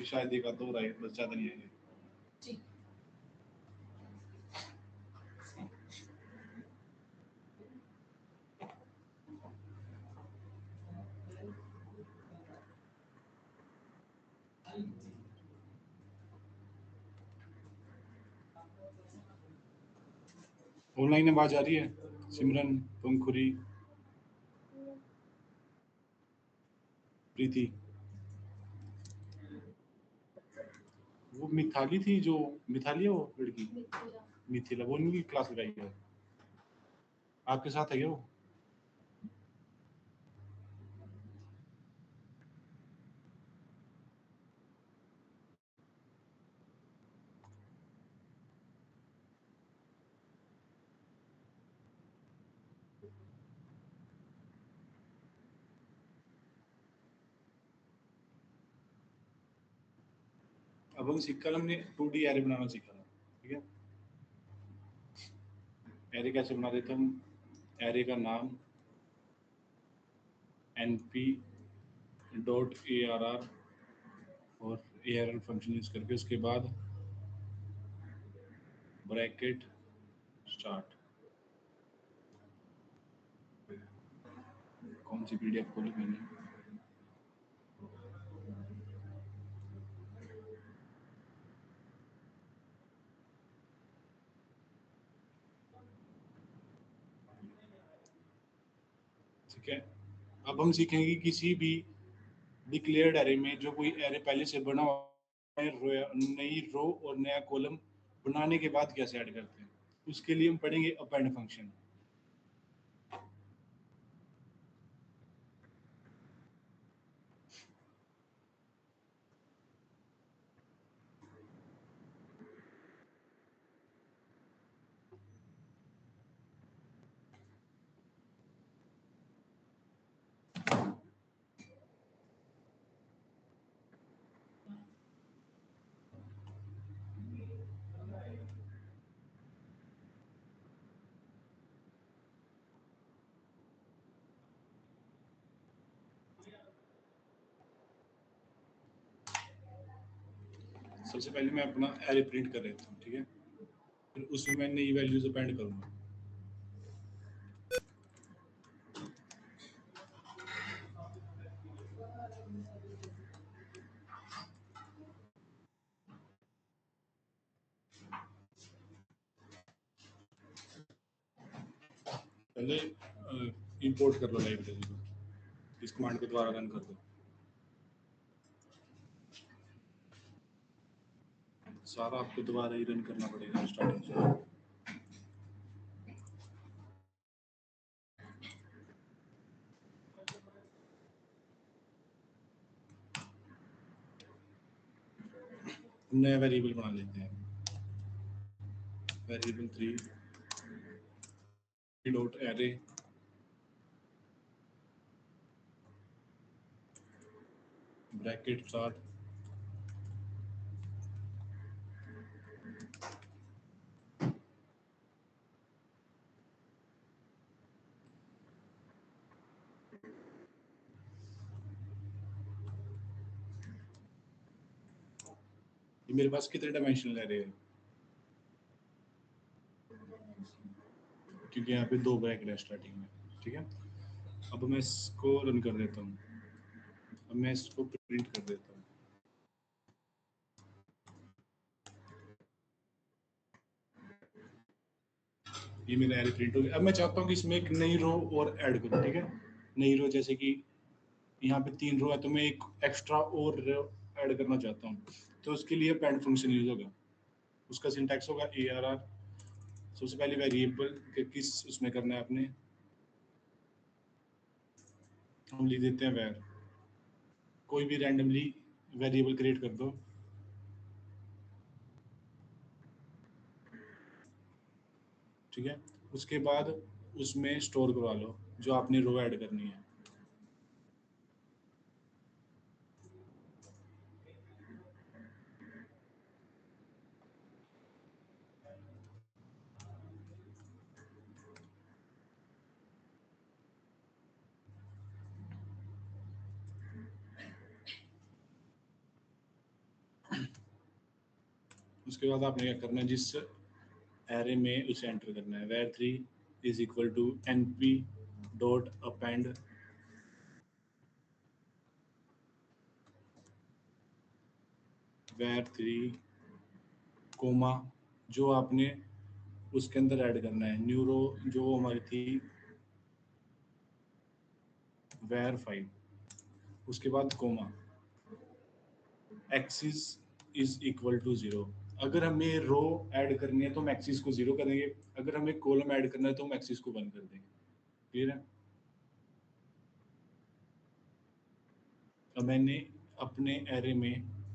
कि शायद एक आध और आए, बस ज्यादा नहीं आएंगे। ऑनलाइन आवाज आ रही है? सिमरन, पंखुरी, प्रीति। वो मिथाली थी, जो मिथाली है वो लड़की, मिथिला, वो उनकी क्लास लगाई है, आपके साथ है क्या वो? अब हम सीख, कल हमने 2D एरे बनाना सीखा था, ठीक है। एरे कैसे बना देते हम? एरे का नाम np डॉट arr और arr फंक्शन यूज करके, उसके बाद ब्रैकेट स्टार्ट। कौन सी पीडीएफ खोली मैंने? ठीक है, अब हम सीखेंगे किसी भी डिक्लेयर्ड एरे में जो कोई एरे पहले से बना हुआ है, नई रो और नया कॉलम बनाने के बाद कैसे ऐड करते हैं, उसके लिए हम पढ़ेंगे अपेंड फंक्शन। सबसे पहले मैं अपना एरे प्रिंट कर लेता हूँ, ठीक है, फिर उसमें मैं नई वैल्यूज अपेंड करूँगा। पहले इंपोर्ट कर लो लाइब्रेरी को, इस कमांड के द्वारा रन कर दो। सारा आपको दोबारा ही रन करना पड़ेगा स्टार्टिंग से। नया वेरिएबल बना लेते हैं, variable 3 dot array bracket start. ये मेरे पास कितने डायमेंशनल एरे है? क्योंकि यहाँ पे 2 ब्रैकेट है स्टार्टिंग में, ठीक है। अब मैं इसको रन कर देता हूँ, अब मैं इसको प्रिंट कर देता हूँ। ये मेरा एरे प्रिंट हो गया। अब मैं चाहता हूँ कि इसमें एक नई रो और ऐड करूँ, ठीक है। नई रो जैसे कि यहाँ पे 3 रो है, तो मैं एक एक्स्ट्रा और रो ऐड करना चाहता हूँ, तो उसके लिए पेंड फंक्शन यूज होगा। उसका सिंटैक्स होगा arr। सबसे पहले वेरिएबल किस उसमें करना है आपने, हम लिख देते हैं वैर, कोई भी रैंडमली वेरिएबल क्रिएट कर दो, ठीक है। उसके बाद उसमें स्टोर करवा लो जो आपने रो ऐड करनी है। उसके बाद आपने क्या करना है, जिस एरे में उसे एंटर करना है, where 3 is equal to np dot append where 3 coma जो आपने उसके अंदर ऐड करना है, न्यू रो जो हमारी थी where 5, उसके बाद comma axis is equal to 0। अगर हमें रो ऐड करनी है तो हम एक्सिस को 0 करेंगे, अगर हमें कॉलम ऐड करना है तो हम एक्सिस को 1 कर देंगे। क्लियर है? अब मैंने अपने एरे में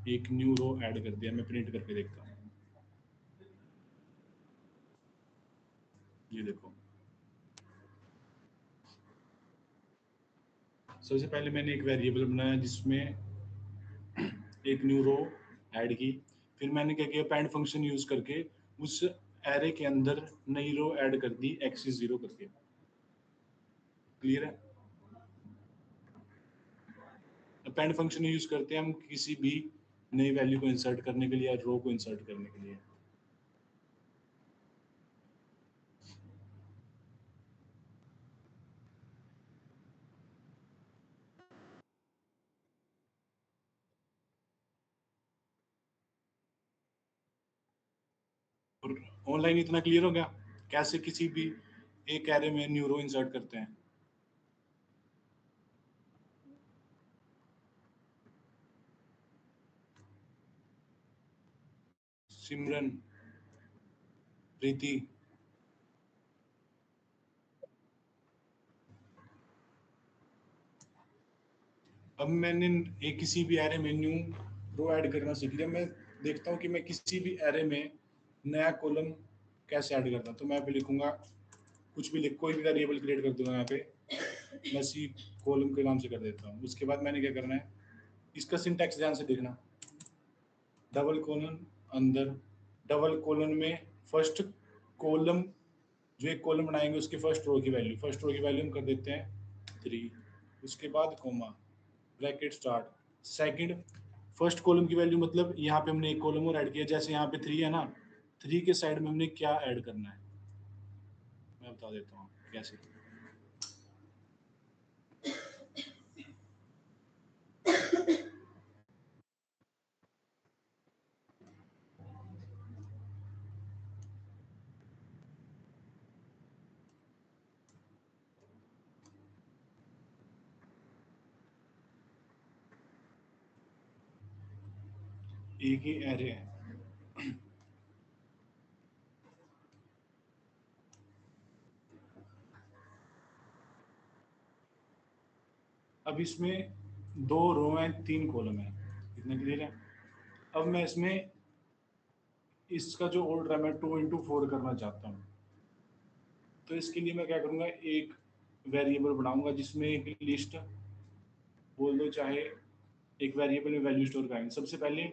एक न्यू रो ऐड कर दिया, मैं प्रिंट करके देखता हूँ। ये देखो, सबसे पहले मैंने एक वेरिएबल बनाया जिसमें एक न्यू रो ऐड की, फिर मैंने क्या किया, पैंड फंक्शन यूज करके उस एरे के अंदर नई रो ऐड कर दी एक्सिस 0 करके। क्लियर है? पैंड फंक्शन यूज करते हैं हम किसी भी नई वैल्यू को इंसर्ट करने के लिए या रो को इंसर्ट करने के लिए। और ऑनलाइन इतना क्लियर हो गया कैसे किसी भी एक एरे में न्यू रो इंसर्ट करते हैं? सिमरन, प्रीति, अब मैंने एक किसी भी एरे में न्यू रो ऐड करना सीख लिया। मैं देखता हूँ कि मैं किसी भी एरे में नया कॉलम कैसे ऐड करता हूँ। तो मैं पे लिखूंगा, कुछ भी लिख, कोई भी वेरिएबल क्रिएट कर दूंगा यहाँ पे, मैं सी कॉलम के नाम से कर देता हूँ। उसके बाद मैंने क्या करना है, इसका सिंटैक्स ध्यान से देखना, डबल कोलन अंदर, डबल कोलन में फर्स्ट कॉलम, जो एक कॉलम बनाएंगे उसके फर्स्ट रो की वैल्यू, फर्स्ट रो की वैल्यू हम कर देते हैं 3, उसके बाद comma, bracket start, second first column की वैल्यू, मतलब यहाँ पे हमने एक कॉलम और ऐड किया, जैसे यहाँ पे 3 है ना, 3 के साइड में हमने क्या ऐड करना है मैं बता देता हूँ कैसे। एक ही एरे है, अब इसमें 2 रो हैं 3 कॉलम है, इतना क्लियर है? अब मैं इसमें इसका जो ऑर्डर है मैं 2 into 4 करना चाहता हूँ। तो इसके लिए मैं क्या करूँगा, एक वेरिएबल बनाऊंगा जिसमें एक लिस्ट बोल दो, चाहे एक वेरिएबल में वैल्यू स्टोर करेंगे। सबसे पहले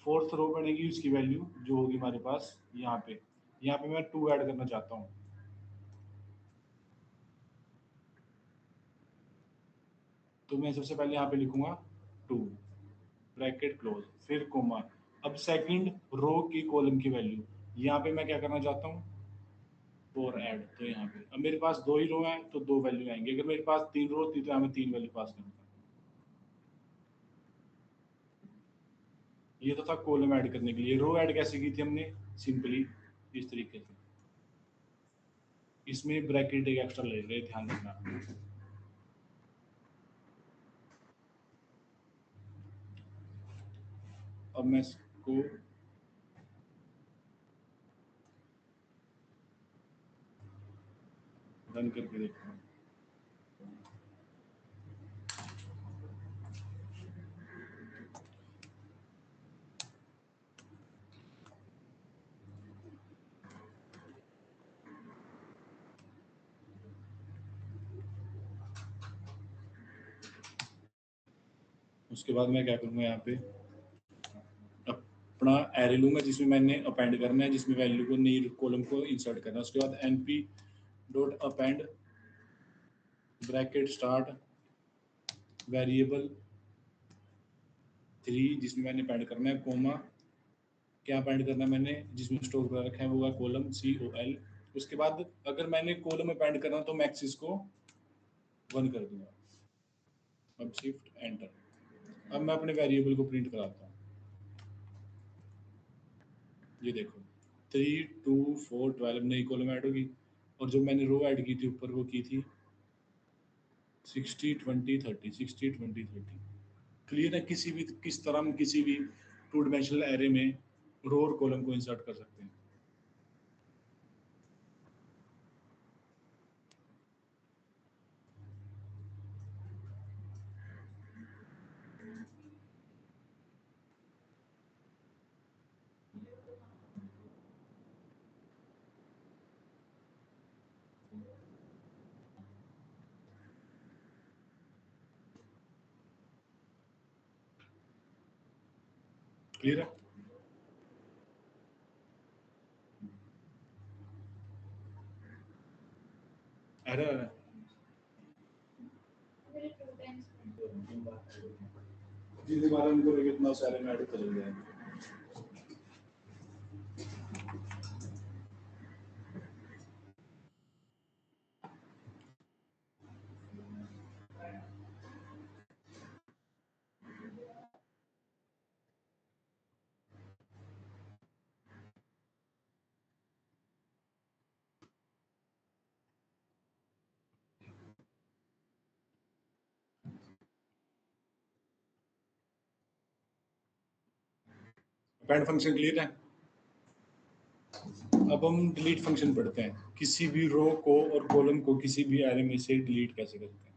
फोर्थ रो बनेगी, उसकी वैल्यू जो होगी हमारे पास यहाँ पे मैं 2 ऐड करना चाहता हूँ। तो मैं सबसे पहले यहाँ पे लिखूंगा 2, ब्रैकेट क्लोज, फिर कोमा। अब सेकंड रो की कॉलम की वैल्यू यहाँ पे मैं क्या करना चाहता हूँ, 4 ऐड। तो यहाँ पे अब मेरे पास 2 ही रो हैं तो 2 वैल्यू आएंगे, अगर मेरे पास 3 रो होती तो यहाँ पे 3 वैल्यू पास करता। ये तो था कॉलम ऐड करने के लिए। रो ऐड कैसे की थी हमने, सिंपली इस तरीके से, इसमें ब्रैकेट एक एक्स्ट्रा ले रहे, ध्यान रखना। अब मैं इसको रन करके देखता हूँ। उसके बाद मैं क्या करूँगा, यहाँ पे अपना एरे लूंगा जिसमें मैंने अपेंड करना है, जिसमें वैल्यू को नई कॉलम को इंसर्ट करना है। उसके बाद np dot append bracket start variable 3 जिसमें मैंने अपेंड करना है, कोमा क्या अपेंड करना है मैंने, जिसमें स्टोर कर रखा है वो है कॉलम COL। उसके बाद अगर मैंने कॉलम अपेंड करना तो मैं एक्सिस को 1 कर दूंगा। अब शिफ्ट एंटर। अब मैं अपने वेरिएबल को प्रिंट कराता हूँ। ये देखो 3 2 4 12 नई कॉलम ऐड होगी, और जो मैंने रो ऐड की थी ऊपर वो की थी 60 20 30 60 20 30। क्लियर है? किस तरह हम किसी भी टू डिमेंशनल एरे में रो और कॉलम को इंसर्ट कर सकते हैं। क्लियर है? एरर है। जिस बार उनको इतना सारे में ऐड कर लिया है। append फंक्शन क्लियर है? अब हम डिलीट फंक्शन पढ़ते हैं। किसी भी रो को और कॉलम को किसी भी एरे में से डिलीट कैसे करते हैं।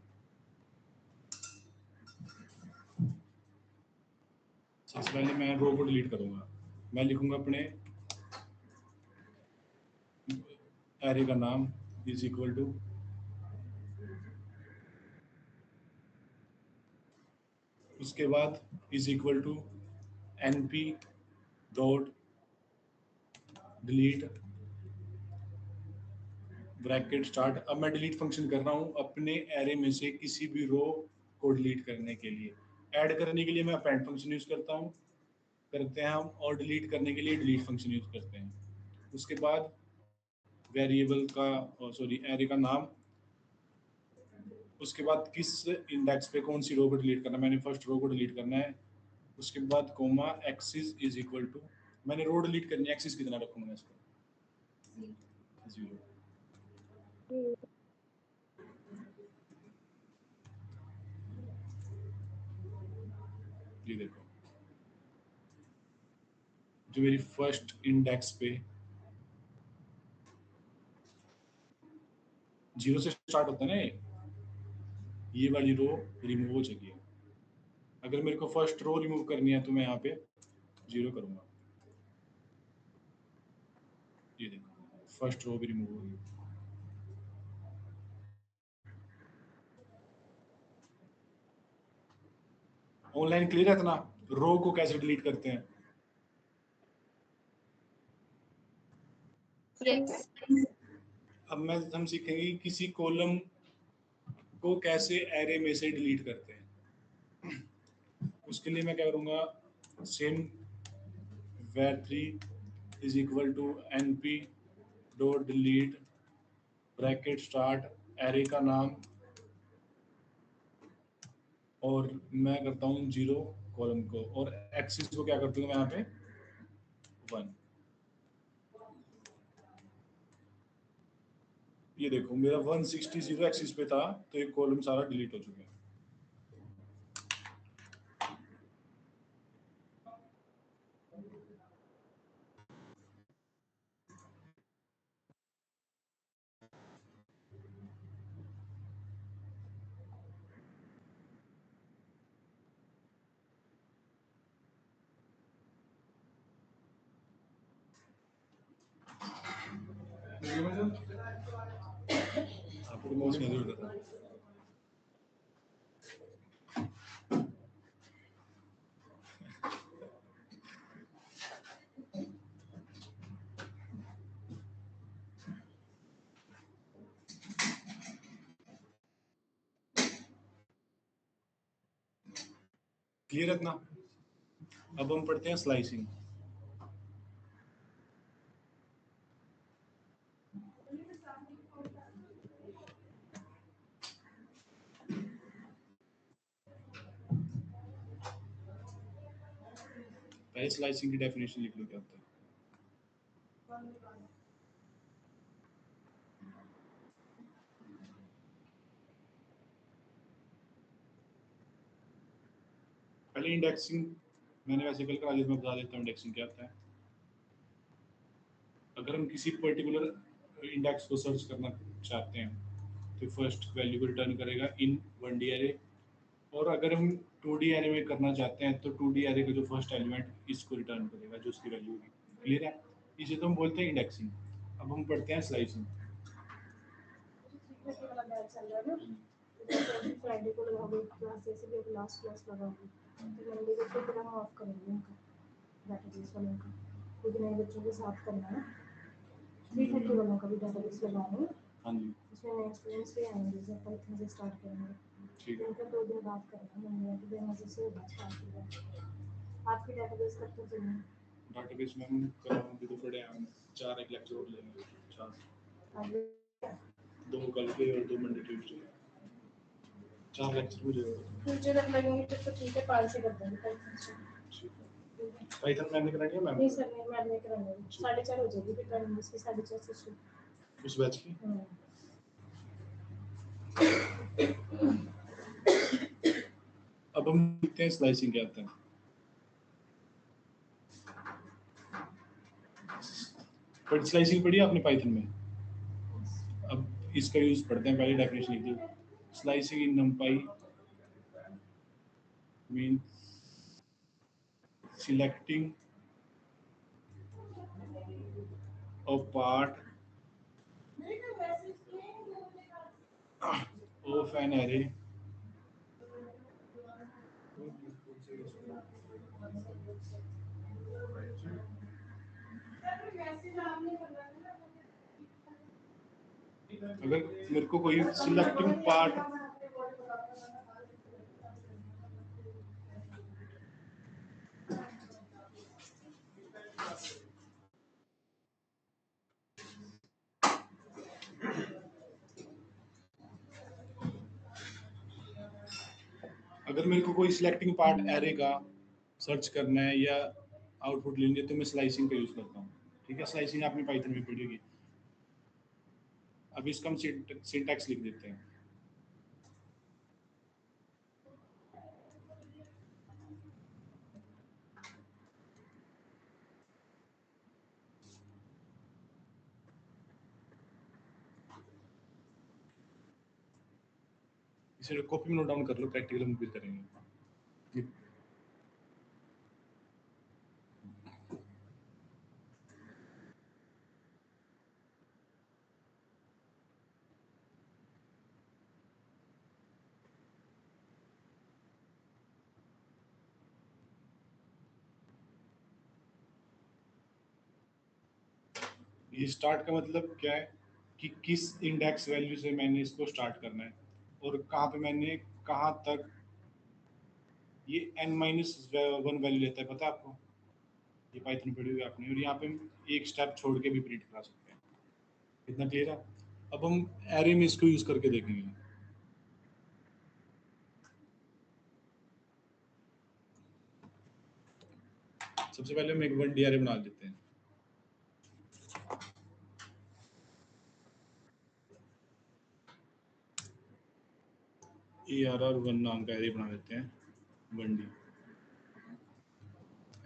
सबसे पहले मैं रो को डिलीट करूंगा। मैं लिखूंगा अपने एरे का नाम इज इक्वल टू, उसके बाद is equal to np dot delete bracket start. अब मैं डिलीट फंक्शन कर रहा हूँ अपने एरे में से किसी भी रो को डिलीट करने के लिए। ऐड करने के लिए मैं अपेंड फंक्शन यूज करते हैं हम, और डिलीट करने के लिए डिलीट फंक्शन यूज करते हैं। उसके बाद वेरिएबल का, सॉरी, एरे का नाम, उसके बाद किस इंडेक्स पे कौन सी रो को डिलीट करना है, मैंने फर्स्ट रो को डिलीट करना है। उसके बाद comma axis is equal to, मैंने रो डिलीट करनी है, एक्सिस कितना रखूंगा मैं इसको 0। ये देखो जो मेरी फर्स्ट इंडेक्स पे 0 से स्टार्ट होता है ना, ये वाली रो रिमूव हो चुकी है। अगर मेरे को फर्स्ट रो रिमूव करनी है तो मैं यहाँ पे 0 करूंगा। ये देखो फर्स्ट रो भी रिमूव होगी। ऑनलाइन क्लियर है इतना? रो को कैसे डिलीट करते हैं? Yes. अब हम सीखेंगे कि किसी कॉलम को कैसे एरे में से डिलीट करते हैं। उसके लिए मैं क्या करूंगा, same var3 is equal to np dot delete bracket start array का नाम, और मैं करता हूँ 0 कॉलम को, और एक्सिस को क्या करती हूँ मैं यहाँ पे 1। ये देखो मेरा 160 0 एक्सिस पे था, तो एक कॉलम सारा डिलीट हो चुका है। आपको माउस नहीं जरूरत था। क्लियर है इतना? अब हम पढ़ते हैं स्लाइसिंग। पहले स्लाइसिंग की डेफिनेशन लिख लो क्या होता है। पहले इंडेक्सिंग मैंने वैसे कल करा दी, मैं बता देता हूँ इंडेक्सिंग क्या होता है। अगर हम किसी पर्टिकुलर इंडेक्स को सर्च करना चाहते हैं तो फर्स्ट वैल्यू को रिटर्न करेगा इन 1D एरे, और अगर हम 2D एरे में करना चाहते हैं तो 2D एरे का जो फर्स्ट एलिमेंट इसको रिटर्न करेगा जो उसकी वैल्यू होगी। क्लियर है? इसे तो हम बोलते हैं इंडेक्सिंग। अब हम पढ़ते हैं स्लाइसिंग। फ्राइडे को लगाओगे क्लास, जैसे भी लास्ट क्लास लगाओगे तो मंडे को फिर हम ऑफ करेंगे उनका डेटाबेस वालों का, कुछ नए बच्चों के साथ करना है। 330 वालों का भी डेटाबेस लगाना है। हाँ जी, उसमें नए स्टूडेंट्स भी आएंगे जब पाइथन से स्टार्ट करेंगे। ठीक है। उनका 2 दिन बाद करना है, मंडे के दिन मजे से होगा स्टार्ट होगा। आपकी डेटाबेस कब तक चलेगी? डेटाबेस में हम कराएंगे तो पढ़े हम 4 एक लेक्चर और लेंगे, 4 2 कल के और 2 मंडे ट्यूसडे, 4 लेक्चर हो जाएगा। फ्यूचर तक लगेंगे तो ठीक है, 5 से कर देंगे पाइथन से। पाइथन मैम ने करानी है मैम? नहीं सर, नहीं मैम ने करानी, 4:30 हो जाएगी फिर टाइम इसकी 4:30 से शुरू उस बैच की। अब हम देखते हैं स्लाइसिंग क्या होता है। बट स्लाइसिंग पढ़ी आपने पाइथन में? अब इसका यूज पढ़ते हैं। पहले डेफिनेशन लिख दो। Slicing in numpy means selecting a part of an array अगर मेरे को कोई सिलेक्टिंग पार्ट अगर मेरे को कोई सिलेक्टिंग पार्ट एरे का सर्च करना है या आउटपुट लेंगे तो मैं स्लाइसिंग का यूज करता हूँ। ठीक है, स्लाइसिंग आपने पाइथन में पढ़ी होगी। अब इसका हम सिंटैक्स लिख देते हैं। इसे कॉपी में नोट डाउन कर लो, प्रैक्टिकल हम फिर करेंगे। ये स्टार्ट का मतलब क्या है कि किस इंडेक्स वैल्यू से मैंने इसको स्टार्ट करना है और कहाँ पे मैंने कहाँ तक ये n-1 वैल्यू लेता है, पता है आपको? ये पाइथन पढ़ी हुई आपने, और यहाँ पे हम एक स्टेप छोड़ के भी प्रिंट करा सकते हैं। इतना क्लियर है? अब हम एरे में इसको यूज करके देखेंगे। सबसे पहले हम एक 1D एरे बना देते हैं। ERR1 नाम का एरे बना देते हैं 1D।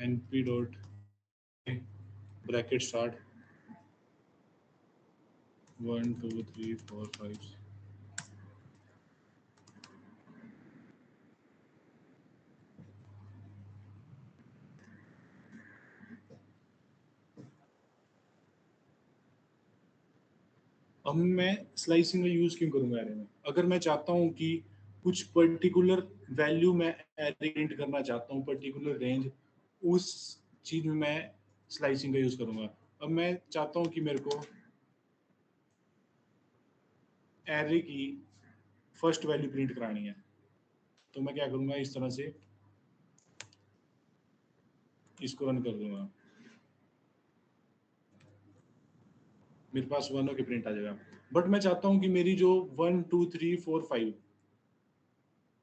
np dot bracket start 1 2 3 4 5। अब मैं स्लाइसिंग का यूज क्यों करूंगा एरे में? अगर मैं चाहता हूं कि कुछ पर्टिकुलर वैल्यू मैं एरे प्रिंट करना चाहता हूं, पर्टिकुलर रेंज, उस चीज में मैं स्लाइसिंग का यूज करूंगा। अब मैं चाहता हूं कि मेरे को एरे की फर्स्ट वैल्यू प्रिंट करानी है, तो मैं क्या करूंगा, इस तरह से इसको रन कर दूंगा, मेरे पास 1 के प्रिंट आ जाएगा। बट मैं चाहता हूं कि मेरी जो 1 2 3 4 5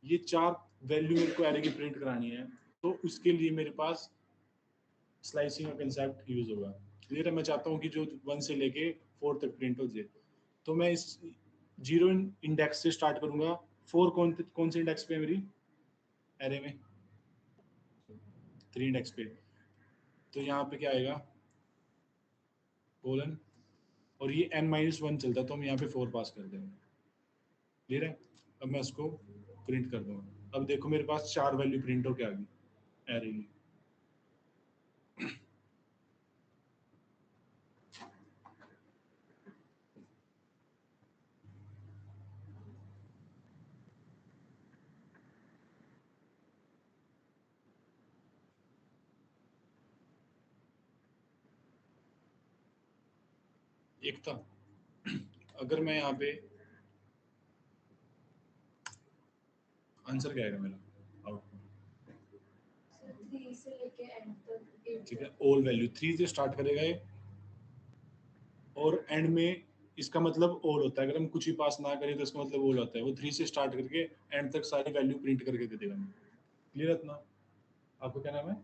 ये 4 वैल्यू मेरे को एरे की प्रिंट करानी है, तो उसके लिए मेरे पास स्लाइसिंग का कंसेप्ट यूज होगा। क्लियर है? मैं चाहता हूँ कि जो 1 से लेके 4 तक प्रिंट हो जाए, तो मैं इस 0 इंडेक्स से स्टार्ट करूंगा। 4 कौन से इंडेक्स पे है मेरी एरे में? 3 इंडेक्स पे। तो यहाँ पे क्या आएगा? कोलन, और ये n-1 चलता है, तो हम यहाँ पे 4 पास कर देंगे। क्लियर है? अब मैं इसको प्रिंट कर दूंगा। अब देखो मेरे पास 4 वैल्यू प्रिंट होके आ गई एरे की। एक था, अगर मैं यहाँ पे आंसर क्या आएगा मेरा आउटपुट? 3 से लेके एंड तक 8 ठीक है, ऑल वैल्यू 3 से स्टार्ट करेगा ये, और एंड में इसका मतलब ऑल होता है। अगर हम कुछ भी पास ना करें तो इसका मतलब ऑल होता है। वो 3 से स्टार्ट करके एंड तक सारी वैल्यू प्रिंट करके दे देगा। क्लियर है इतना? आपको क्या नाम है?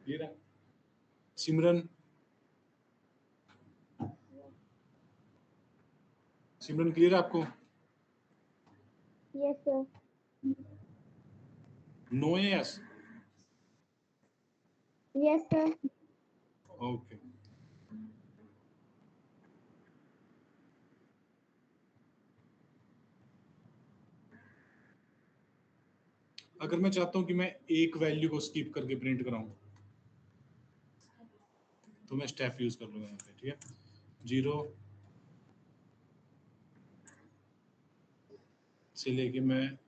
क्लियर है? सिमरन, सिमरन क्लियर है आपको? Yes sir. नो है यस? Yes sir. ओके। अगर मैं चाहता हूं कि मैं एक वैल्यू को स्किप करके प्रिंट कराऊं, तो मैं स्टेप यूज कर लूंगा यहाँ पे। ठीक है, 0 से लेके मैं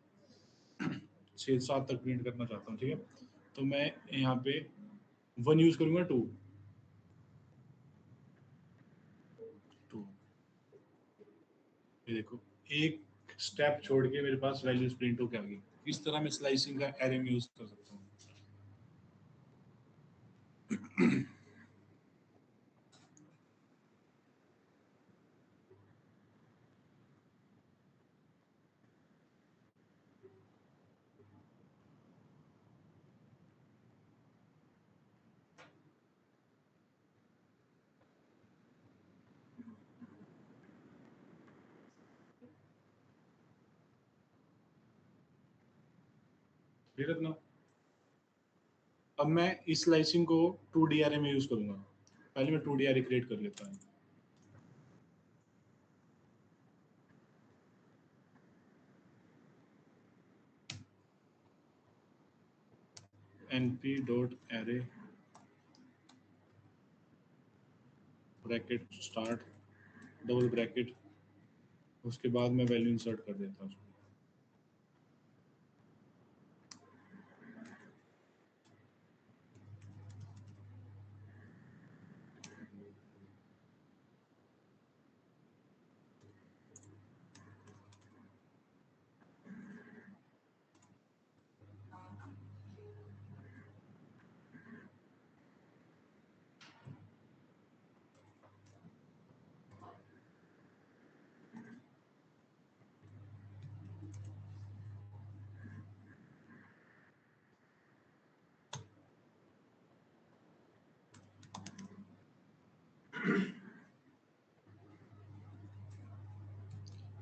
6-7 तक प्रिंट करना चाहता हूँ। ठीक है, तो मैं यहाँ पे 1 यूज करूंगा, 2 ये देखो, एक स्टेप छोड़ के मेरे पास वैल्यूज प्रिंट होके आ गई। इस तरह मैं स्लाइसिंग का एरे में यूज कर सकता हूँ। ठीक है ना? अब मैं इस स्लाइसिंग को 2D एरे में यूज करूंगा। पहले मैं 2D एरे क्रिएट कर लेता हूँ। np.array bracket start double bracket, उसके बाद मैं वैल्यू इंसर्ट कर देता हूँ।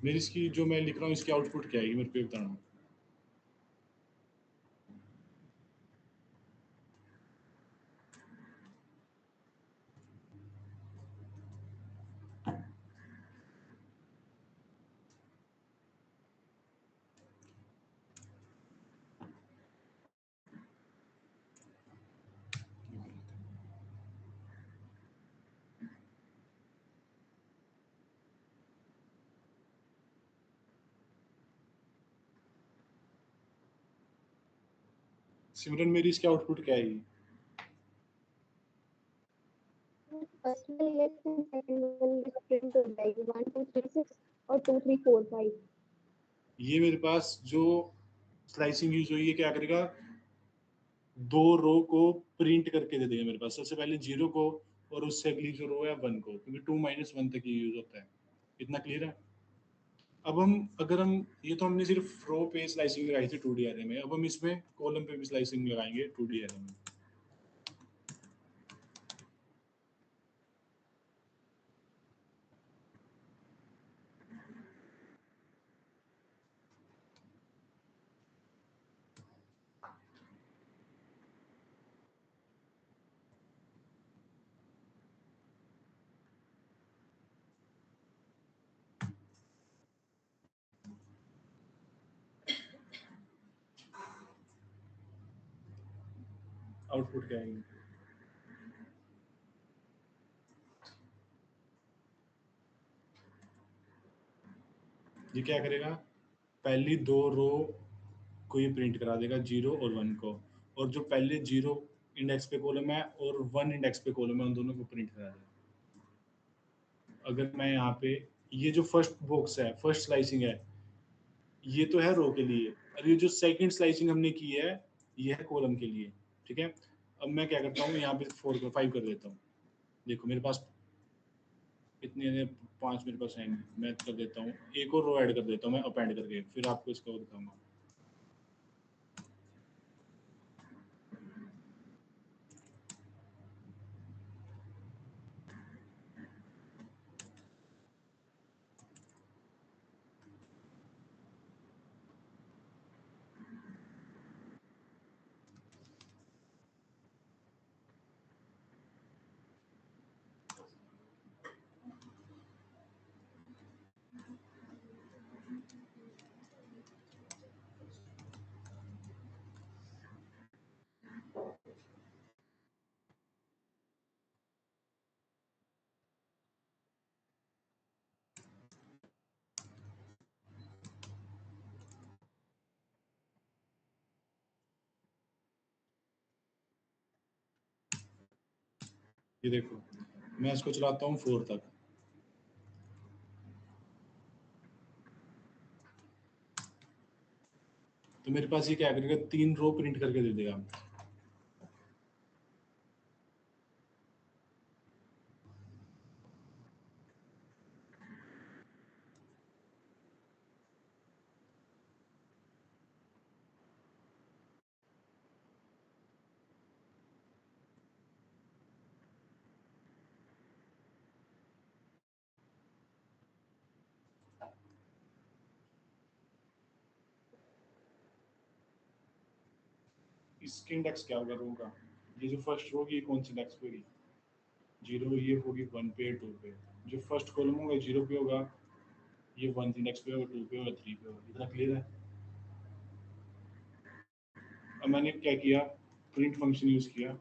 मेरी इसकी जो मैं लिख रहा हूँ इसकी आउटपुट क्या है मेरे को बताना। सिमरन, मेरी इसकी आउटपुट क्या है? फर्स्ट वाली लिस्ट एंड सेकंड वाली लिस्ट प्रिंट हो जाएगी 1 2 3 6 और 2 3 4 5। ये मेरे पास जो स्लाइसिंग यूज हुई है क्या करेगा? 2 रो को प्रिंट करके दे देगा मेरे पास। सबसे पहले 0 को, और उससे अगली जो रो है 1 को, क्योंकि 2 - 1 तक ये यूज होता है। इतना क्लियर है? अब हम अगर हम ये तो हमने सिर्फ रो पे स्लाइसिंग लगाई थी 2D एरे में, अब हम इसमें कॉलम पे भी स्लाइसिंग लगाएंगे 2D एरे में। आउटपुट क्या आएगी? ये क्या करेगा, पहली दो रो को ये प्रिंट करा देगा 0 और 1 को, और जो पहले 0 इंडेक्स पे कॉलम है और 1 इंडेक्स पे कॉलम है उन दोनों को प्रिंट करा देगा। अगर मैं यहाँ पे ये जो फर्स्ट बॉक्स है, फर्स्ट स्लाइसिंग है, ये तो है रो के लिए, और ये जो सेकंड स्लाइसिंग हमने की है ये है कॉलम के लिए। ठीक है, अब मैं क्या करता हूँ, यहाँ पे 4 को 5 कर देता हूँ। देखो मेरे पास इतने 5 मेरे पास आएंगे, मैं कर देता हूँ एक और रो ऐड कर देता हूँ मैं अपेंड करके, फिर आपको इसका वो दिखाऊंगा। ये देखो मैं इसको चलाता हूँ 4 तक, तो मेरे पास ये क्या करेगा, 3 रो प्रिंट करके दे देगा। इसकी इंडेक्स क्या होगा रो का, ये जो फर्स्ट रो होगी ये कौन सी इंडेक्स पे होगी, 0, ये होगी 1 पे 2 पे, जो फर्स्ट कॉलम होगा 0 पे होगा, ये 1 इंडेक्स पे होगा, 2 पे होगा, 3 पे होगा। इतना क्लियर है? अब मैंने क्या किया, प्रिंट फंक्शन यूज किया,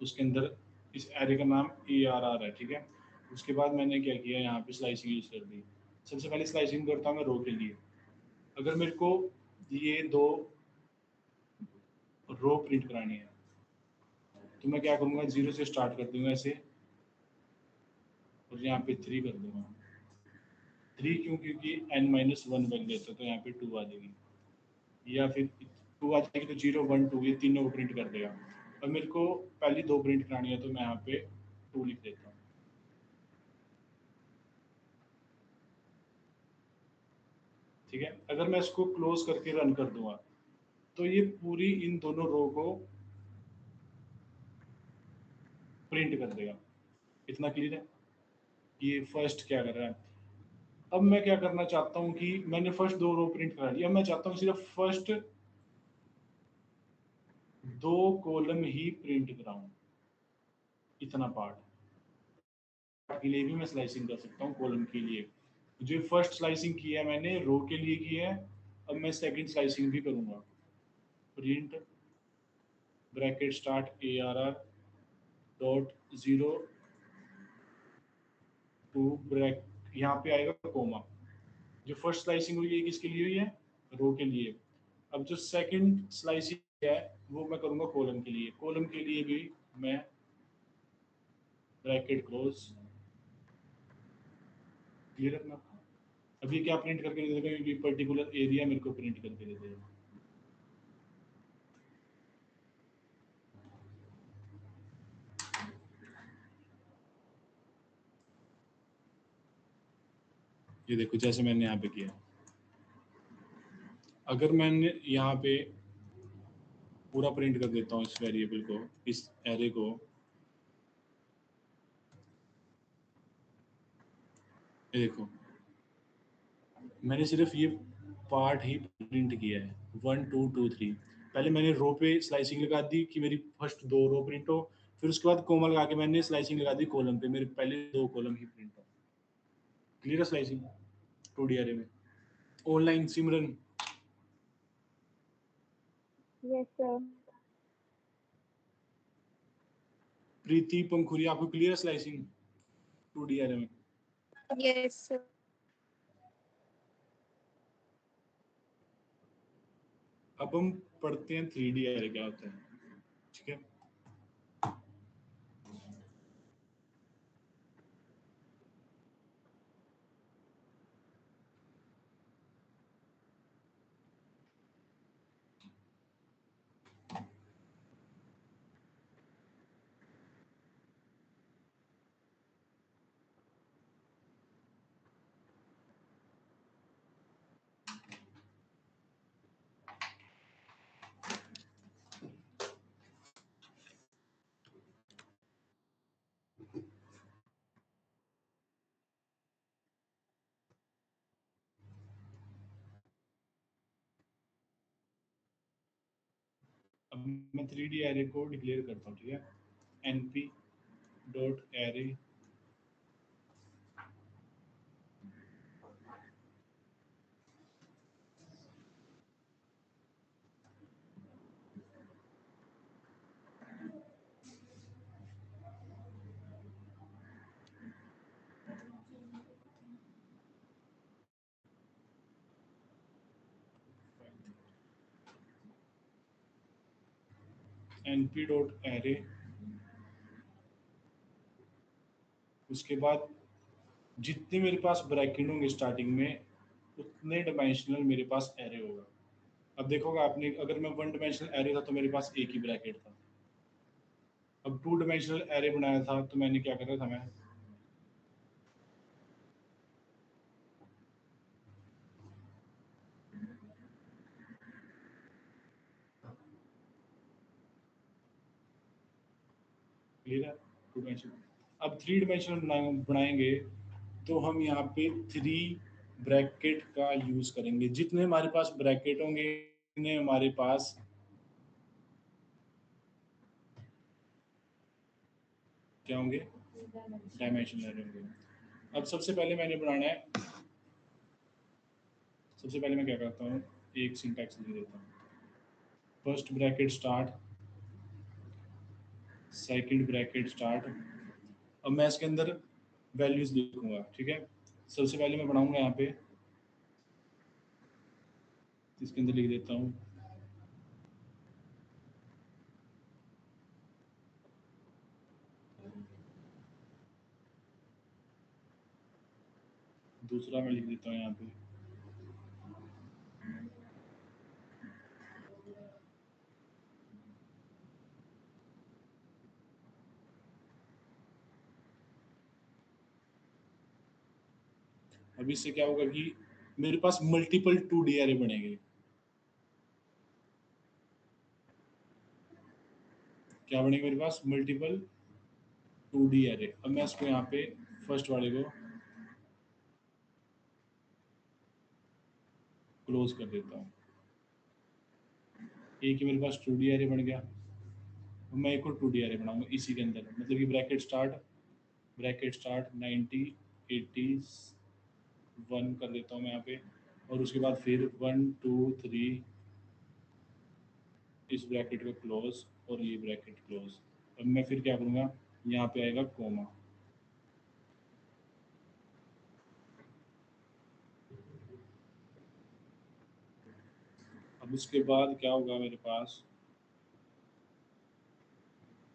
उसके अंदर इस एरे का नाम ARR है। ठीक है, उसके बाद मैंने क्या किया, यहाँ पे स्लाइसिंग यूज कर दी। सबसे पहले स्लाइसिंग करता हूँ मैं रो के लिए। अगर मेरे को ये 2 रो प्रिंट करानी है तो मैं क्या करूँगा, 0 से स्टार्ट कर दूंगा ऐसे, और यहाँ पे 3 कर दूंगा। 3 क्यों, क्योंकि n-1 वैल्यू लेता है तो यहाँ पे 2 आ जाएगी, या फिर 2 आ जाएगी तो 0 1 2 ये तीनों को प्रिंट कर देगा। और मेरे को पहली 2 प्रिंट करानी है तो मैं यहाँ पे 2 लिख देता हूँ। ठीक है, अगर मैं इसको क्लोज करके रन कर दूंगा तो ये पूरी इन दोनों रो को प्रिंट कर देगा। इतना क्लियर है? ये फर्स्ट क्या कर रहा है। अब मैं क्या करना चाहता हूँ कि मैंने फर्स्ट 2 रो प्रिंट करा लिया, मैं चाहता हूँ सिर्फ फर्स्ट 2 कॉलम ही प्रिंट कराऊं। इतना पार्ट के लिए भी मैं स्लाइसिंग कर सकता हूँ कॉलम के लिए। जो फर्स्ट स्लाइसिंग की है मैंने रो के लिए की है, अब मैं सेकंड स्लाइसिंग भी करूंगा। Print bracket start ARR dot 0 to bracket, यहाँ पे आएगा कोमा। जो फर्स्ट स्लाइसिंग हुई है किसके लिए हुई है, रो के लिए। अब जो सेकंड स्लाइसिंग है वो मैं करूंगा कॉलम के लिए। कॉलम के लिए भी मैं ब्रैकेट क्लोज, क्लियर अपना। अभी क्या प्रिंट करके दे देगा, क्योंकि पर्टिकुलर एरिया मेरे को प्रिंट करके दे देगा। ये देखो जैसे मैंने यहाँ पे किया, अगर मैंने यहाँ पे पूरा प्रिंट कर देता हूँ इस वेरिएबल को, इस एरे को, ये देखो मैंने सिर्फ ये पार्ट ही प्रिंट किया है 1 2 2 3। पहले मैंने रो पे स्लाइसिंग लगा दी कि मेरी फर्स्ट 2 रो प्रिंट हो, फिर उसके बाद कोमा लगा के मैंने स्लाइसिंग लगा दी कॉलम पे, मेरे पहले 2 कॉलम ही प्रिंट हो। क्लियर है स्लाइसिंग 2D एरे में? ऑनलाइन सिमरन? Yes, sir. प्रीति पंखुरी, आपको क्लियर स्लाइसिंग 2D एरे में? Yes, sir. अब हम पढ़ते हैं 3D एरे क्या होता है, ठीक है? अब मैं 3D एरे को डिक्लेयर करता हूँ, ठीक है? np dot array np dot array, उसके बाद जितने मेरे पास ब्रैकेट होंगे स्टार्टिंग में उतने डायमेंशनल मेरे पास एरे होगा। अब देखोगे आपने, अगर मैं 1 डायमेंशनल एरे था तो मेरे पास एक ही ब्रैकेट था। अब 2 डायमेंशनल एरे बनाया था तो मैंने क्या करा था, मैं क्लियर है? 2 डायमेंशनल। अब 3 डायमेंशनल बनाएंगे तो हम यहाँ पे 3 ब्रैकेट का यूज करेंगे। जितने हमारे पास ब्रैकेट होंगे उतने हमारे पास क्या होंगे, डायमेंशनल एरे होंगे। अब सबसे पहले मैंने बनाना है, सबसे पहले मैं क्या करता हूँ, एक सिंटैक्स लिख देता हूँ। First bracket start, second bracket start. अब मैं इसके अंदर वैल्यूज लिखूंगा, ठीक है? सबसे पहले मैं बनाऊंगा यहाँ पे, इसके अंदर लिख देता हूँ दूसरा, मैं लिख देता हूँ यहाँ पे अब इससे क्या होगा कि मेरे पास मल्टीपल 2D एरे बनेंगे। क्या बनेगा मेरे पास? Multiple 2D array. अब मैं इसको यहाँ पे फर्स्ट वाले को क्लोज कर देता हूँ। एक ही मेरे पास 2D एरे बन गया। अब मैं एक और 2D एरे बनाऊंगा इसी के अंदर, मतलब कि ब्रैकेट स्टार्ट 90 80 1 कर देता हूँ मैं यहाँ पे, और उसके बाद फिर 1 2 3 इस ब्रैकेट को क्लोज और ये ब्रैकेट क्लोज। अब मैं फिर क्या करूँगा, यहाँ पे आएगा कोमा। अब उसके बाद क्या होगा मेरे पास,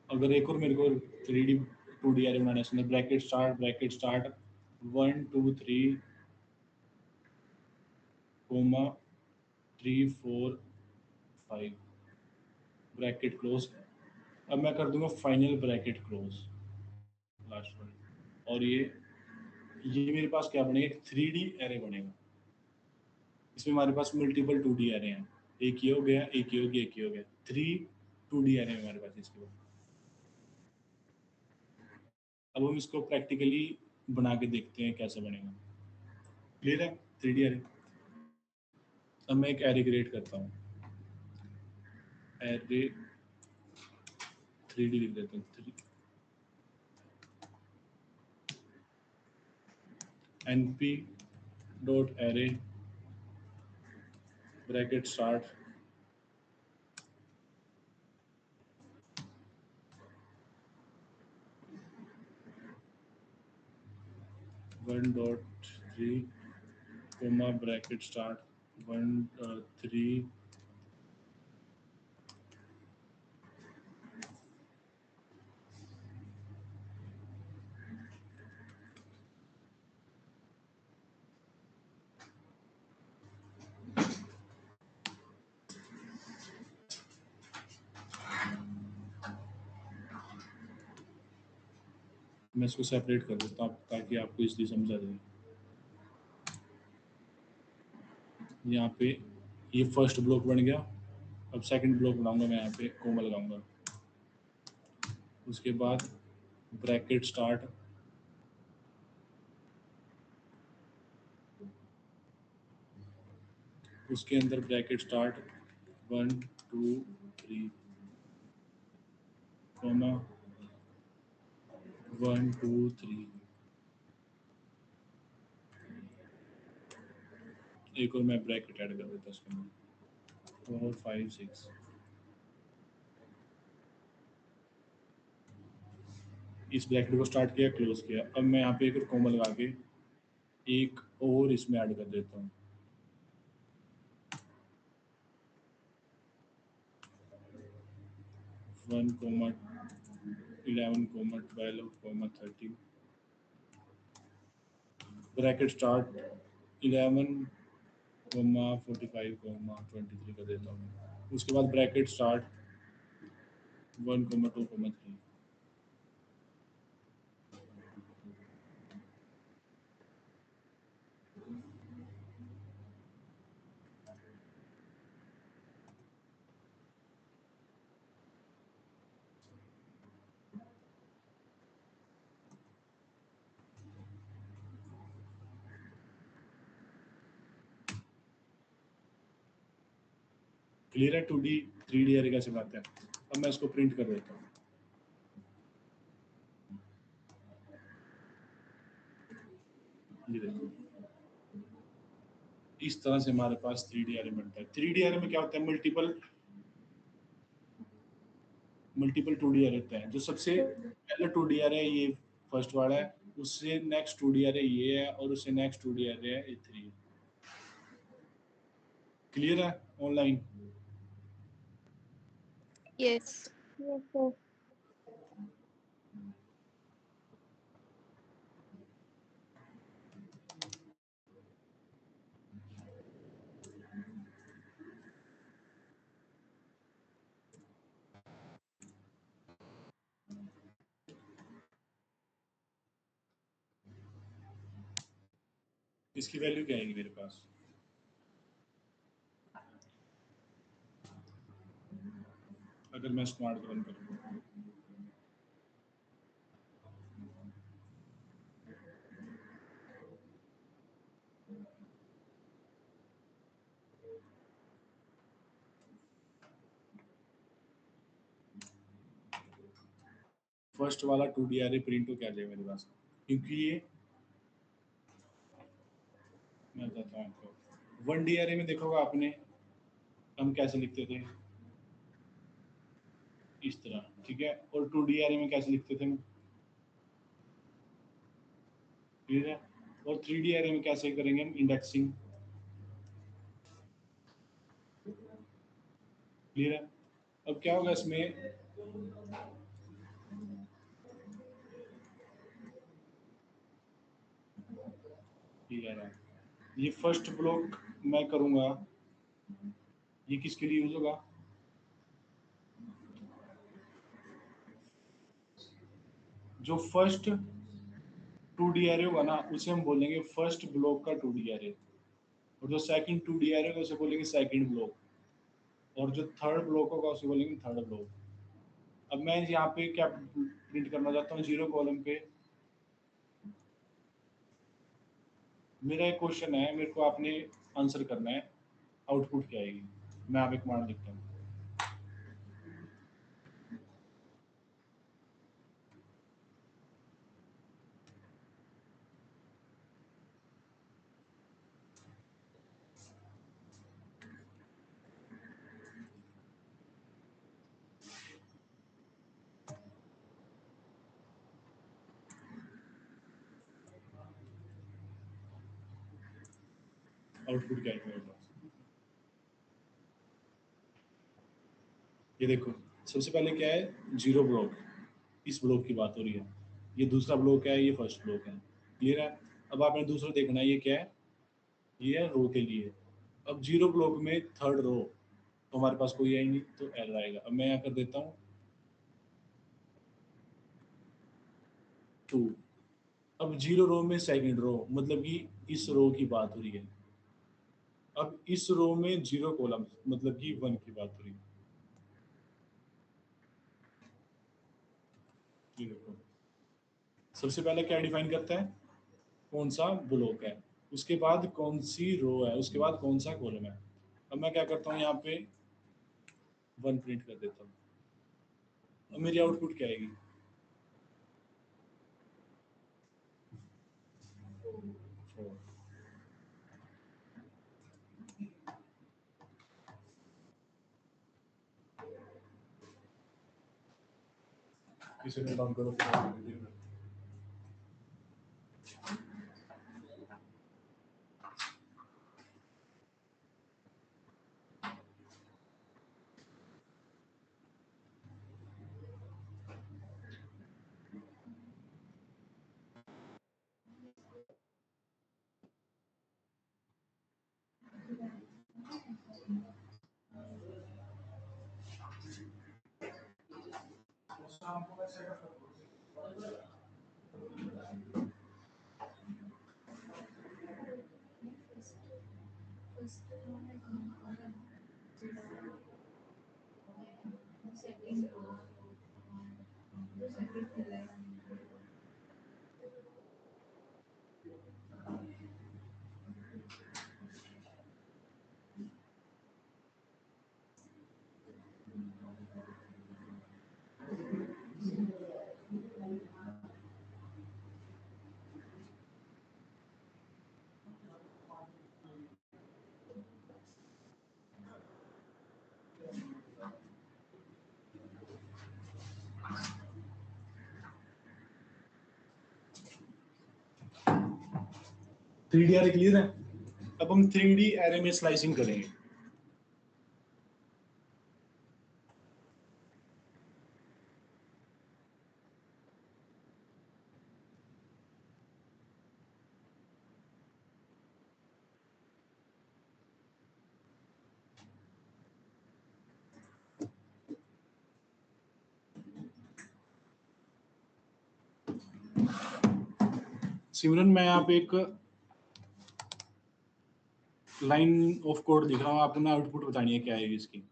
अगर एक और मेरे को 3D 2D एरे बनाना है, इसमें bracket start 1 2 3 comma 3 4 5 bracket close. अब मैं कर दूंगा final bracket close, last one. और ये मेरे पास क्या बनेगा, एक 3D एरे बनेगा। इसमें हमारे पास मल्टीपल 2D एरे हैं। एक ये हो गया, एक ये हो गया, एक ये हो गया, 3 2D एरे हैं हमारे पास इसके बाद। अब हम इसको प्रैक्टिकली बना के देखते हैं कैसे बनेगा। क्लियर है? 3D array. अब मैं एक एरे क्रिएट करता हूँ, एरे 3D लिख देता हूँ, 3 np dot array bracket start 1.3 comma bracket start 1 3 मैं इसको सेपरेट कर देता हूँ ताकि आपको इसलिए समझ आ जाए। यहाँ पे ये फर्स्ट ब्लॉक बन गया। अब सेकंड ब्लॉक बनाऊंगा मैं, यहाँ पे कोमा लगाऊंगा। उसके बाद ब्रैकेट स्टार्ट, उसके अंदर ब्रैकेट स्टार्ट 1 2 3 कोमा 1 2 3। एक और मैं ब्रैकेट ऐड कर देता उसके अंदर 4 5 6। इस ब्रैकेट को स्टार्ट किया, क्लोज किया। अब मैं यहाँ पे एक और कोमा लगा के एक और इसमें ऐड कर देता हूँ। One comma 11 comma 12 comma 13 bracket start 11 comma 45 comma 23 कर देता हूँ। उसके बाद bracket start 1 comma 2 comma 3। Clear है 2D 3D एरे कैसे बनाते हैं। अब मैं इसको प्रिंट कर देता हूँ। ये देखो, इस तरह से हमारे पास 3D एरे बनता है। 3D एरे में क्या होता है, मल्टीपल 2D एरे होते हैं। जो सबसे पहले 2D एरे है ये फर्स्ट वाला है, उससे नेक्स्ट 2D एरे ये है, और उससे नेक्स्ट 2D एरे है ये 3। क्लियर है ऑनलाइन? Yes. Yes, sir. इसकी वैल्यू क्या आएगी मेरे पास? अगर मैं स्मार्ट रन करूँ, फर्स्ट वाला 2D एरे प्रिंट हो क्या जाएगा मेरे पास, क्योंकि ये मैं बताता हूँ आपको। 1D एरे में देखोगा आपने, हम कैसे लिखते थे, इस तरह, ठीक है। और 2D एरे में कैसे लिखते थे, क्लियर है। और 3D एरे में कैसे करेंगे हम, इंडेक्सिंग, क्लियर है। अब क्या होगा इसमें, क्लियर है। ये फर्स्ट ब्लॉक मैं करूंगा, ये किसके लिए यूज होगा, जो फर्स्ट 2D एरे होगा ना उसे हम बोलेंगे फर्स्ट ब्लॉक का 2D एरे, और जो सेकंड 2D एरे होगा उसे बोलेंगे सेकंड ब्लॉक, और जो थर्ड ब्लॉक होगा उसे बोलेंगे थर्ड ब्लॉक। अब मैं यहाँ पे क्या प्रिंट करना चाहता हूँ, 0 कॉलम पे मेरा एक क्वेश्चन है, मेरे को आपने आंसर करना है, आउटपुट क्या आएगी। मैं आप एक कमांड लिखता हूँ, आउटपुट क्या आएगा मेरे पास। ये देखो सबसे पहले क्या है, जीरो ब्लॉक, इस ब्लॉक की बात हो रही है, ये दूसरा ब्लॉक है, ये फर्स्ट ब्लॉक है, क्लियर है। अब आपने दूसरा देखना है, ये क्या है, ये है रो के लिए। अब जीरो ब्लॉक में थर्ड रो तो हमारे पास कोई है ही नहीं, तो एरर आएगा। अब मैं यहाँ कर देता हूँ 2। अब जीरो रो में सेकंड रो, मतलब कि इस रो की बात हो रही है। अब इस रो में जीरो कॉलम, मतलब कि 1 की बात हो रही है। ये देखो सबसे पहले क्या डिफाइन करता है, कौन सा ब्लॉक है, उसके बाद कौन सी रो है, उसके बाद कौन सा कॉलम है। अब मैं क्या करता हूँ, यहाँ पे 1 प्रिंट कर देता हूँ। अब मेरी आउटपुट क्या आएगी, 4। इसे डाउन करो फिर। थ्री डी एरे क्लियर है। अब हम 3D एरे में स्लाइसिंग करेंगे। सिमरन मैं यहाँ पे एक लाइन ऑफ कोड दिख रहा हूँ, आपको ना आउटपुट बतानी है क्या है इसकी।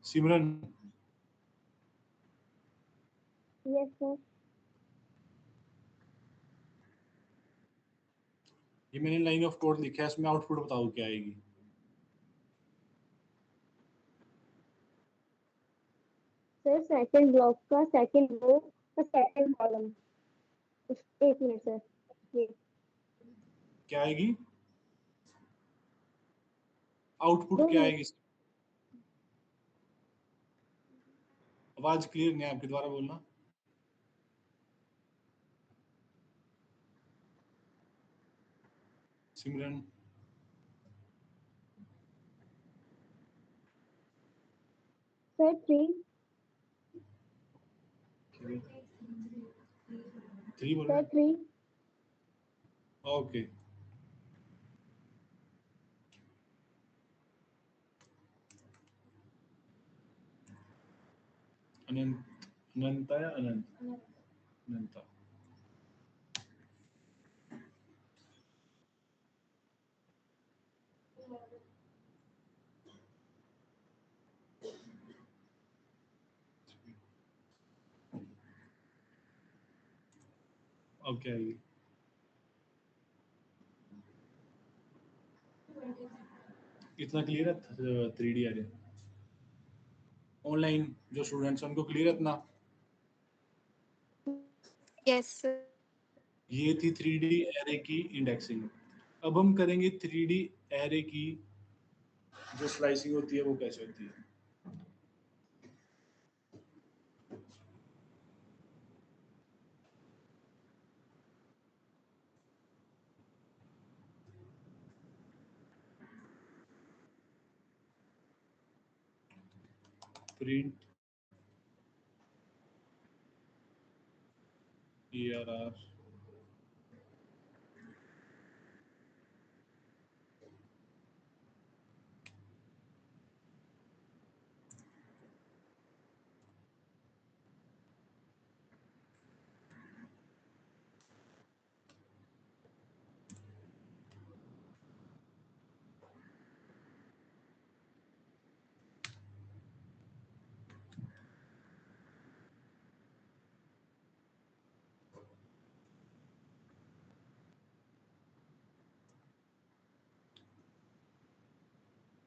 सिमरन Yes, sir. ये मैंने लाइन ऑफ कोड लिखा है, इसमें आउटपुट बताओ क्या आएगी। सर सेकंड ब्लॉक का सेकंड रो का सेकंड कॉलम। एक मिनट सर, ये क्या आएगी, आउटपुट 2 क्या मिनट। आएगी। आवाज क्लियर नहीं है आपकी, दोबारा बोलना। सिमरन सर 3 3 बोल सर रहे 3 ओके। अनंत, अनंता या अनंत, अनंता। अब क्या आएगी, इतना क्लियर है 3D एरे। ऑनलाइन जो स्टूडेंट्स हैं उनको क्लियर है इतना। Yes sir. ये थी 3D एरे की इंडेक्सिंग। अब हम करेंगे 3D एरे की जो स्लाइसिंग होती है वो कैसे होती है। प्रिंट ERR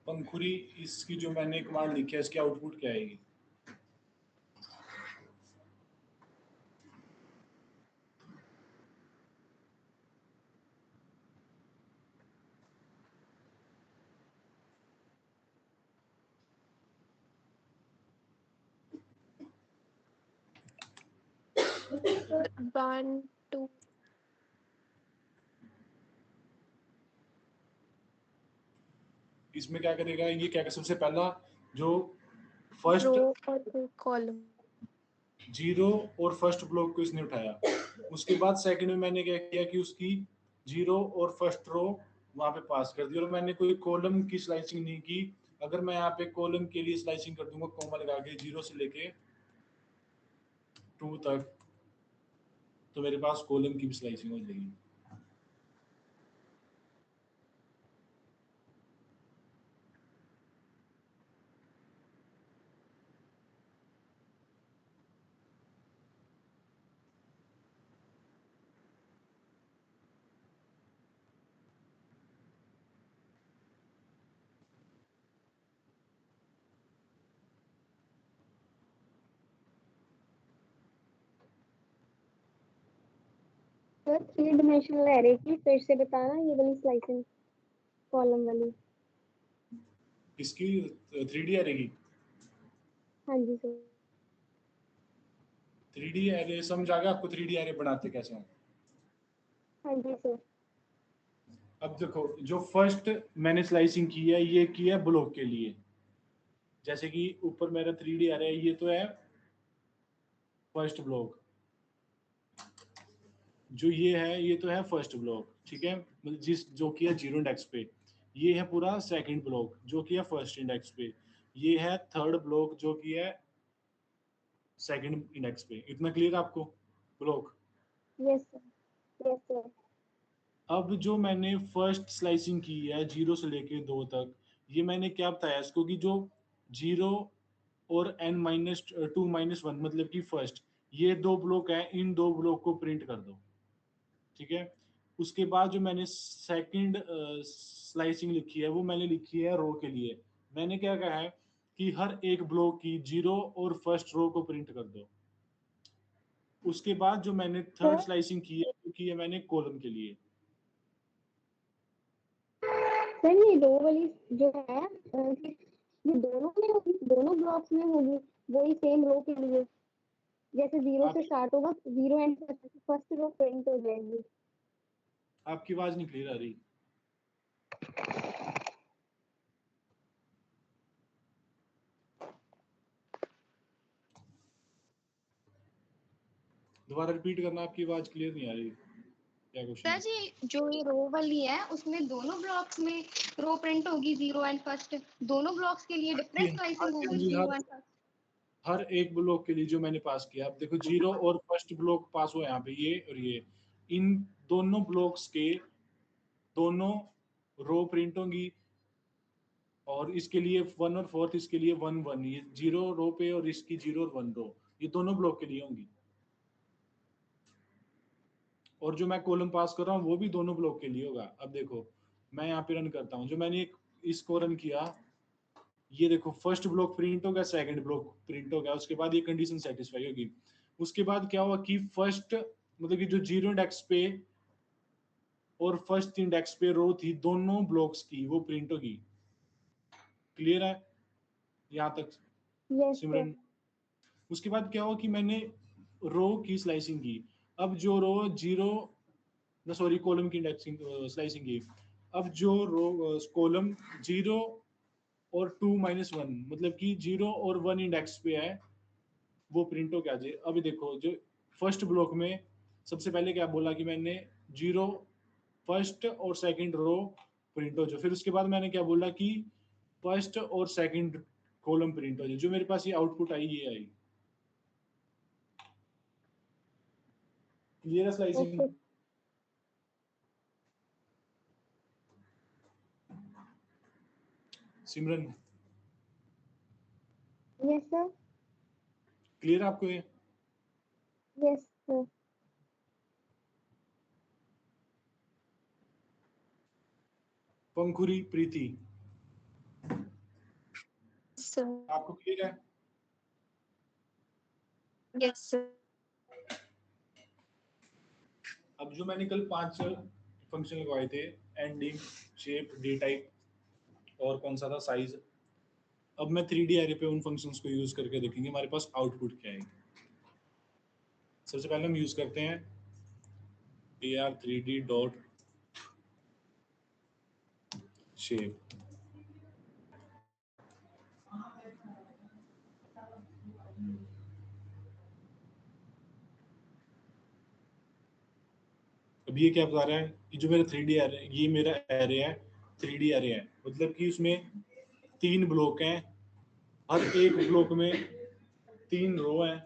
पंखुरी, इसकी जो मैंने कमांड लिखी है इसकी आउटपुट क्या आएगी। Sir, 1, 2. इसमें क्या करेगा, ये क्या सबसे पहला जो फर्स्ट Row और column. जीरो और फर्स्ट ब्लॉक को इसने उठाया। उसके बाद सेकंड में मैंने क्या किया कि उसकी जीरो और फर्स्ट रो वहां पे पास कर दी, और मैंने कोई कॉलम की स्लाइसिंग नहीं की। अगर मैं यहाँ पे कॉलम के लिए स्लाइसिंग कर दूंगा कॉमा लगा के 0 से लेके 2 तक, तो मेरे पास कॉलम की भी स्लाइसिंग हो जाएगी। सर 3 dimensional array की फिर से बताना, ये वाली स्लाइसिंग कॉलम वाली। इसकी 3D एरे की, हाँ जी सर। 3D एरे समझ आ गया आपको 3D एरे बनाते कैसे हैं। हाँ जी सर। अब देखो जो फर्स्ट मैंने स्लाइसिंग की है ये की है ब्लॉक के लिए, जैसे कि ऊपर मेरा 3D एरे है, ये तो है फर्स्ट ब्लॉक, जो ये है ये तो है फर्स्ट ब्लॉक, ठीक है, मतलब जिस जो कि है 0 इंडेक्स पे। ये है पूरा सेकंड ब्लॉक जो कि है फर्स्ट इंडेक्स पे। ये है थर्ड ब्लॉक जो कि है सेकंड इंडेक्स पे। इतना क्लियर आपको block. Yes sir, yes sir. अब जो मैंने फर्स्ट स्लाइसिंग की है 0 से लेके 2 तक, ये मैंने क्या बताया इसको कि जो 0 और n-2-1 मतलब कि फर्स्ट, ये दो ब्लॉक है, इन दो ब्लॉक को प्रिंट कर दो, ठीक है। उसके बाद जो मैंने सेकंड स्लाइसिंग लिखी है वो मैंने लिखी है रो के लिए। मैंने क्या कहा है कि हर एक ब्लॉक की 0 और फर्स्ट रो को प्रिंट कर दो। उसके बाद जो मैंने थर्ड सर स्लाइसिंग की है वो की है मैंने कॉलम के लिए। सर ये रो वाली जो है ये दोनों में होगी, दोनों ब्लॉक्स में होगी, वही सेम रो के लिए। जैसे 0 से आपकी स्टार्ट होगा, 0 एंड फर्स्ट रो प्रिंट हो जाएगी। आपकी आवाज नहीं क्लियर आ रही। दोबारा रिपीट करना, आपकी आवाज क्लियर नहीं आ रही। क्या क्वेश्चन सर है? जी जो ये रो वाली है उसमें दोनों ब्लॉक्स में रो प्रिंट होगी 0 एंड फर्स्ट, दोनों ब्लॉक्स के लिए डिफरेंट स्लाइसिंग हाँ होगी जी, 0 एंड फर्स्ट। हर एक ब्लॉक के लिए जो मैंने पास किया, आप देखो 0 और फर्स्ट ब्लॉक पास हुआ यहाँ पे, ये और ये, इन दोनों ब्लॉक्स के दोनों रो प्रिंट होंगी, और इसके लिए 1 और फोर्थ, इसके लिए 1-1, ये 0 रो पे और इसकी 0 और 1 रो, ये दोनों ब्लॉक के लिए होंगी। और जो मैं कॉलम पास कर रहा हूँ वो भी दोनों ब्लॉक के लिए होगा। अब देखो मैं यहाँ पे रन करता हूँ, जो मैंने इसको रन किया, ये देखो फर्स्ट ब्लॉक प्रिंट हो गया, सेकंड ब्लॉक प्रिंट हो गया, उसके बाद ये कंडीशन सेटिस्फाई होगी। उसके बाद क्या हुआ कि फर्स्ट मतलब कि जो 0 इंडेक्स पे और फर्स्ट इंडेक्स पे रो थी दोनों ब्लॉक्स की वो प्रिंट होगी। क्लियर है यहाँ तक यस सर। सिमरन? उसके बाद क्या हुआ कि मैंने रो की स्लाइसिंग की। अब जो रो 0 सॉरी कॉलम की इंडेक्सिंग स्लाइसिंग की। अब जो रो कॉलम 0 और 2-1 मतलब कि 0 और 1 इंडेक्स पे है वो प्रिंट हो क्या जाए। अभी देखो जो फर्स्ट ब्लॉक में सबसे पहले क्या बोला कि मैंने 0 फर्स्ट और सेकंड रो प्रिंट हो जाए। फिर उसके बाद मैंने क्या बोला कि फर्स्ट और सेकंड कॉलम प्रिंट हो जाए। जो मेरे पास ये आउटपुट आई ये आई। क्लियर है slicing? Okay. Simran yes sir. Clear है आपको ये? Yes sir. Pankhuri Preeti sir आपको क्लियर है? यस सर अब जो मैंने कल 5 फंक्शन लगवाए थे, एंडिंग, शेप, डी टाइप और कौन सा था साइज। अब मैं 3D एरे पे उन फंक्शंस को यूज करके देखेंगे हमारे पास आउटपुट क्या है। सबसे पहले हम यूज करते हैं ar3d डॉट शेप। अब ये क्या बता रहा है कि जो मेरा 3D एरे, ये मेरा एरे है, 3D एरे है, मतलब कि उसमें 3 ब्लॉक हैं, हर एक ब्लॉक में 3 रो हैं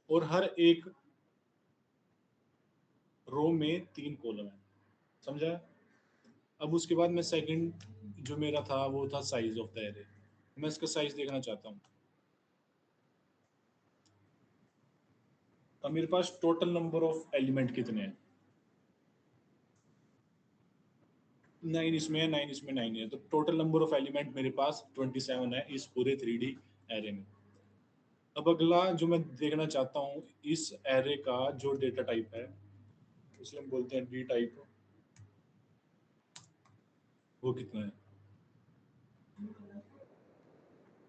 और हर एक रो में 3 कॉलम है। समझा? अब उसके बाद मैं सेकंड जो मेरा था वो था साइज ऑफ द एरे। मैं इसका साइज देखना चाहता हूँ। अब मेरे पास टोटल नंबर ऑफ एलिमेंट कितने हैं? 9 इसमें है, 9 इसमें, 9 है, तो टोटल नंबर ऑफ एलिमेंट मेरे पास 27 है इस पूरे 3D एरे में। अब अगला जो मैं देखना चाहता हूँ इस एरे का जो डेटा टाइप है उसे हम बोलते हैं डी टाइप, वो कितना है।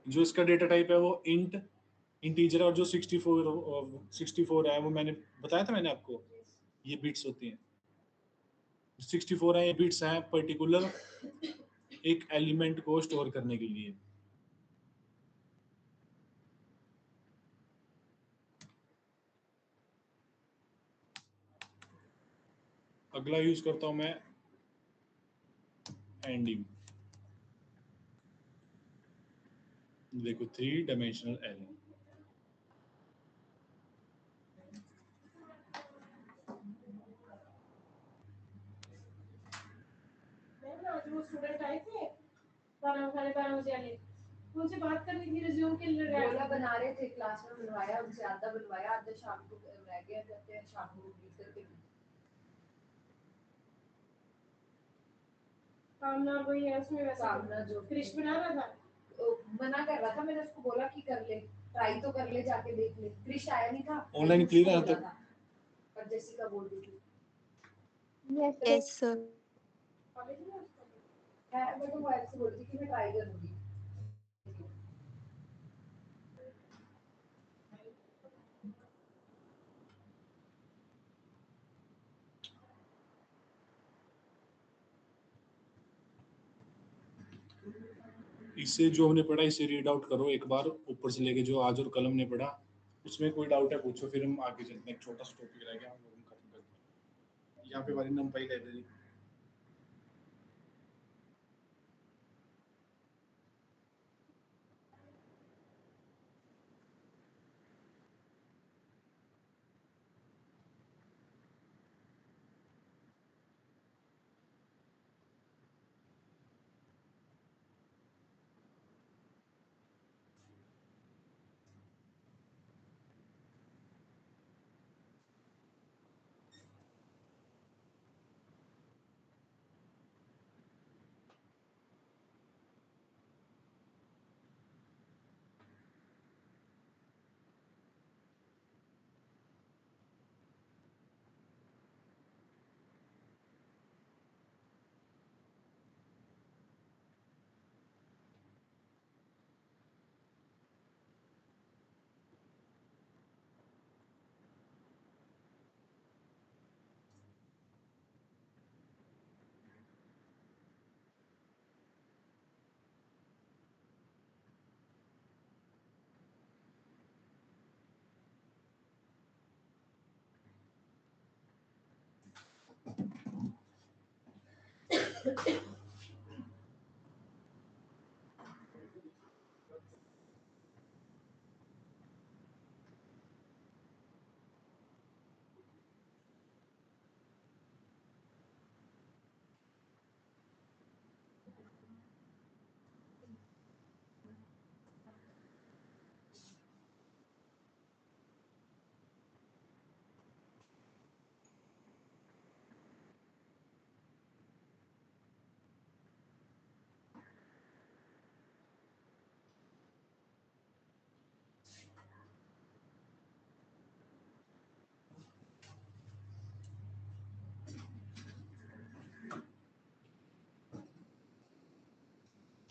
जो इसका डेटा टाइप है वो इंटीजर, और जो 64 है वो मैंने बताया था मैंने आपको, ये बिट्स होती हैं। 64 है ये बिट्स हैं पर्टिकुलर एक एलिमेंट को स्टोर करने के लिए। अगला यूज करता हूं मैं एंडिंग। देखो 3 डायमेंशनल एरे। आज वो स्टूडेंट आए थे 12:30 वाले, उनसे बात करनी थी रिज्यूम के लिए। बोला बना रहे थे, क्लास में बनवाया, उनसे आधा बनवाया, आधा शाम को रह गया, कहते हैं शाम को कंप्लीट करके। कामना वही है उसमें, वैसे कामना जो क्रिश बना रहा था, मना कर रहा था, मैंने उसको बोला कि कर ले, ट्राई तो कर ले, जाके देख ले। क्रिश आया नहीं था, ऑनलाइन क्लियर है बोला तक? था, पर जेसिका बोल रही थी। Yes sir. कॉलेज में उसका मैं तो मोबाइल से बोल रही थी कि मैं ट्राई करूंगी। इससे जो हमने पढ़ा इसे रीड आउट करो एक बार ऊपर से लेके, जो आज और कलम ने पढ़ा उसमें कोई डाउट है पूछो, फिर हम आगे चलते हैं। एक छोटा सा टॉपिक रह गया हम लोग खत्म करते हैं। यहाँ पे हमारी नंपाई लाइब्रेरी।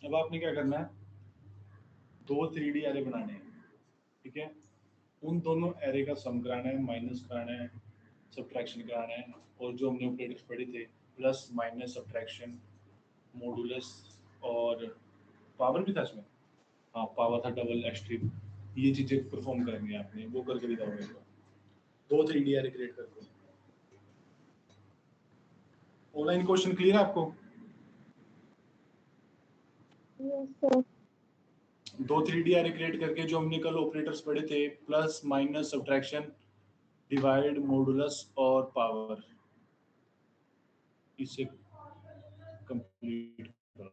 अब आपने क्या करना है, दो 3D एरे बनाने हैं, ठीक है। उन दोनों एरे का सम कराना है, माइनस कराना है, सब्ट्रैक्शन कराना है, और जो हमने ऑपरेटर्स पढ़े थे, प्लस माइनस सब्ट्रैक्शन मॉडुलस और पावर भी था इसमें, हाँ पावर था, डबल एक्सट्रीम, ये चीजें परफॉर्म करनी है आपने, वो करके दिखाओगे दो 3D एरे क्रिएट करके। ऑनलाइन क्वेश्चन क्लियर है आपको? Yes sir. दो 3D एरे क्रिएट करके जो हमने कल ऑपरेटर्स पढ़े थे, plus minus subtraction divide modulus और पावर, इसे कंप्लीट करो।